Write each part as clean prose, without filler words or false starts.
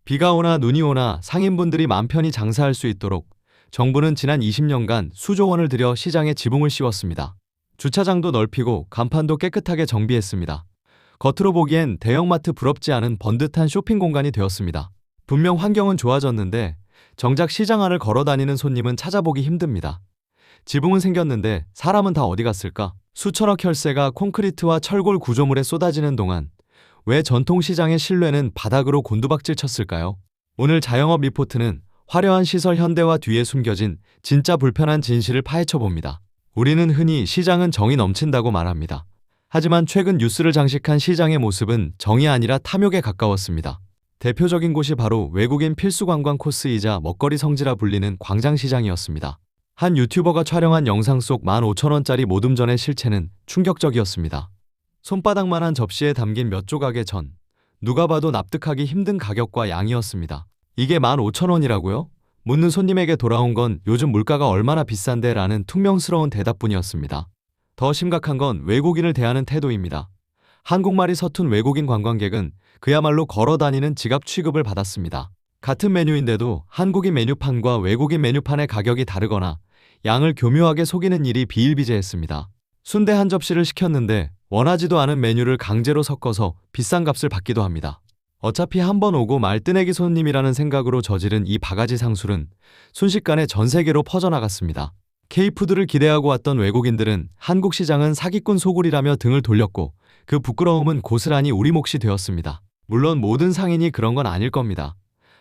비가 오나 눈이 오나 상인분들이 맘 편히 장사할 수 있도록 정부는 지난 20년간 수조 원을 들여 시장에 지붕을 씌웠습니다. 주차장도 넓히고 간판도 깨끗하게 정비했습니다. 겉으로 보기엔 대형마트 부럽지 않은 번듯한 쇼핑 공간이 되었습니다. 분명 환경은 좋아졌는데 정작 시장 안을 걸어다니는 손님은 찾아보기 힘듭니다. 지붕은 생겼는데 사람은 다 어디 갔을까? 수천억 혈세가 콘크리트와 철골 구조물에 쏟아지는 동안 왜 전통시장의 신뢰는 바닥으로 곤두박질 쳤을까요? 오늘 자영업 리포트는 화려한 시설 현대화 뒤에 숨겨진 진짜 불편한 진실을 파헤쳐봅니다. 우리는 흔히 시장은 정이 넘친다고 말합니다. 하지만 최근 뉴스를 장식한 시장의 모습은 정이 아니라 탐욕에 가까웠습니다. 대표적인 곳이 바로 외국인 필수 관광 코스이자 먹거리 성지라 불리는 광장시장이었습니다. 한 유튜버가 촬영한 영상 속 15,000원짜리 모듬전의 실체는 충격적이었습니다. 손바닥만한 접시에 담긴 몇 조각의 전, 누가 봐도 납득하기 힘든 가격과 양이었습니다. 이게 15,000원이라고요? 묻는 손님에게 돌아온 건 요즘 물가가 얼마나 비싼데 라는 퉁명스러운 대답뿐이었습니다. 더 심각한 건 외국인을 대하는 태도입니다. 한국말이 서툰 외국인 관광객은 그야말로 걸어다니는 지갑 취급을 받았습니다. 같은 메뉴인데도 한국인 메뉴판과 외국인 메뉴판의 가격이 다르거나 양을 교묘하게 속이는 일이 비일비재했습니다. 순대 한 접시를 시켰는데 원하지도 않은 메뉴를 강제로 섞어서 비싼 값을 받기도 합니다. 어차피 한 번 오고 말뜨내기 손님이라는 생각으로 저지른 이 바가지 상술은 순식간에 전 세계로 퍼져나갔습니다. K푸드를 기대하고 왔던 외국인들은 한국 시장은 사기꾼 소굴이라며 등을 돌렸고 그 부끄러움은 고스란히 우리 몫이 되었습니다. 물론 모든 상인이 그런 건 아닐 겁니다.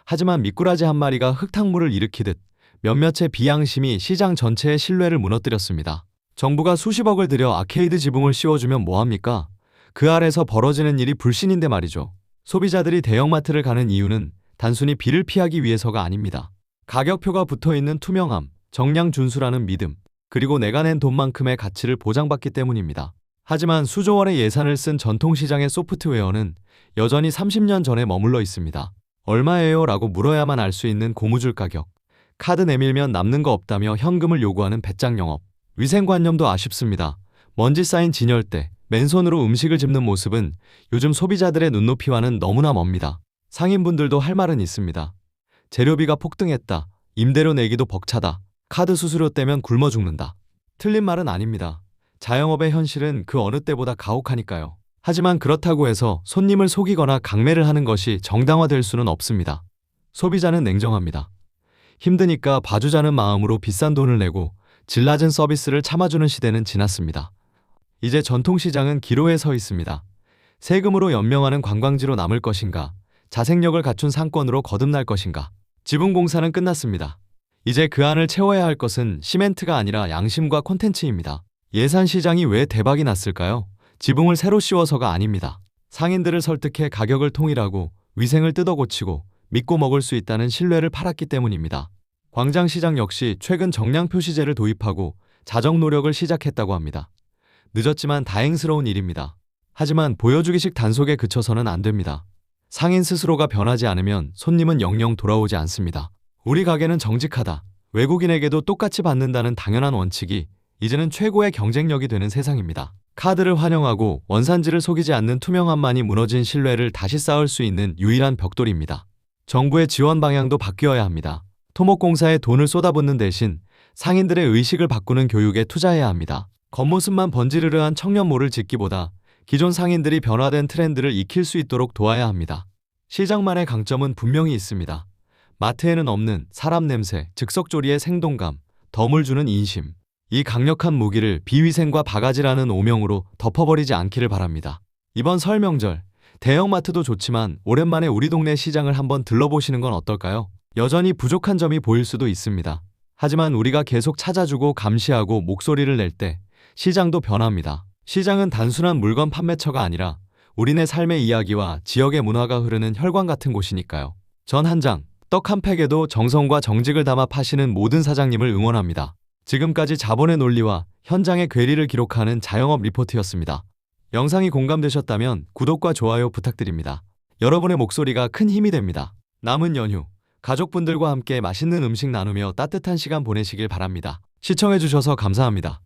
하지만 미꾸라지 한 마리가 흙탕물을 일으키듯 몇몇의 비양심이 시장 전체의 신뢰를 무너뜨렸습니다. 정부가 수십억을 들여 아케이드 지붕을 씌워주면 뭐합니까? 그 아래서 벌어지는 일이 불신인데 말이죠. 소비자들이 대형마트를 가는 이유는 단순히 비를 피하기 위해서가 아닙니다. 가격표가 붙어있는 투명함, 정량 준수라는 믿음, 그리고 내가 낸 돈만큼의 가치를 보장받기 때문입니다. 하지만 수조 원의 예산을 쓴 전통시장의 소프트웨어는 여전히 30년 전에 머물러 있습니다. 얼마예요? 라고 물어야만 알 수 있는 고무줄 가격, 카드 내밀면 남는 거 없다며 현금을 요구하는 배짱 영업, 위생관념도 아쉽습니다. 먼지 쌓인 진열대, 맨손으로 음식을 집는 모습은 요즘 소비자들의 눈높이와는 너무나 멉니다. 상인분들도 할 말은 있습니다. 재료비가 폭등했다. 임대료 내기도 벅차다. 카드 수수료 떼면 굶어 죽는다. 틀린 말은 아닙니다. 자영업의 현실은 그 어느 때보다 가혹하니까요. 하지만 그렇다고 해서 손님을 속이거나 강매를 하는 것이 정당화될 수는 없습니다. 소비자는 냉정합니다. 힘드니까 봐주자는 마음으로 비싼 돈을 내고 질 낮은 서비스를 참아주는 시대는 지났습니다. 이제 전통시장은 기로에 서 있습니다. 세금으로 연명하는 관광지로 남을 것인가, 자생력을 갖춘 상권으로 거듭날 것인가. 지붕 공사는 끝났습니다. 이제 그 안을 채워야 할 것은 시멘트가 아니라 양심과 콘텐츠입니다. 예산시장이 왜 대박이 났을까요? 지붕을 새로 씌워서가 아닙니다. 상인들을 설득해 가격을 통일하고 위생을 뜯어고치고 믿고 먹을 수 있다는 신뢰를 팔았기 때문입니다. 광장시장 역시 최근 정량 표시제를 도입하고 자정 노력을 시작했다고 합니다. 늦었지만 다행스러운 일입니다. 하지만 보여주기식 단속에 그쳐서는 안 됩니다. 상인 스스로가 변하지 않으면 손님은 영영 돌아오지 않습니다. 우리 가게는 정직하다, 외국인에게도 똑같이 받는다는 당연한 원칙이 이제는 최고의 경쟁력이 되는 세상입니다. 카드를 환영하고 원산지를 속이지 않는 투명함만이 무너진 신뢰를 다시 쌓을 수 있는 유일한 벽돌입니다. 정부의 지원 방향도 바뀌어야 합니다. 토목공사에 돈을 쏟아붓는 대신 상인들의 의식을 바꾸는 교육에 투자해야 합니다. 겉모습만 번지르르한 청년몰을 짓기보다 기존 상인들이 변화된 트렌드를 익힐 수 있도록 도와야 합니다. 시장만의 강점은 분명히 있습니다. 마트에는 없는 사람 냄새, 즉석조리의 생동감, 덤을 주는 인심. 이 강력한 무기를 비위생과 바가지라는 오명으로 덮어버리지 않기를 바랍니다. 이번 설 명절, 대형마트도 좋지만 오랜만에 우리 동네 시장을 한번 들러보시는 건 어떨까요? 여전히 부족한 점이 보일 수도 있습니다. 하지만 우리가 계속 찾아주고 감시하고 목소리를 낼 때 시장도 변합니다. 시장은 단순한 물건 판매처가 아니라 우리네 삶의 이야기와 지역의 문화가 흐르는 혈관 같은 곳이니까요. 전 한 장, 떡 한 팩에도 정성과 정직을 담아 파시는 모든 사장님을 응원합니다. 지금까지 자본의 논리와 현장의 괴리를 기록하는 자영업 리포트였습니다. 영상이 공감되셨다면 구독과 좋아요 부탁드립니다. 여러분의 목소리가 큰 힘이 됩니다. 남은 연휴, 가족분들과 함께 맛있는 음식 나누며 따뜻한 시간 보내시길 바랍니다. 시청해주셔서 감사합니다.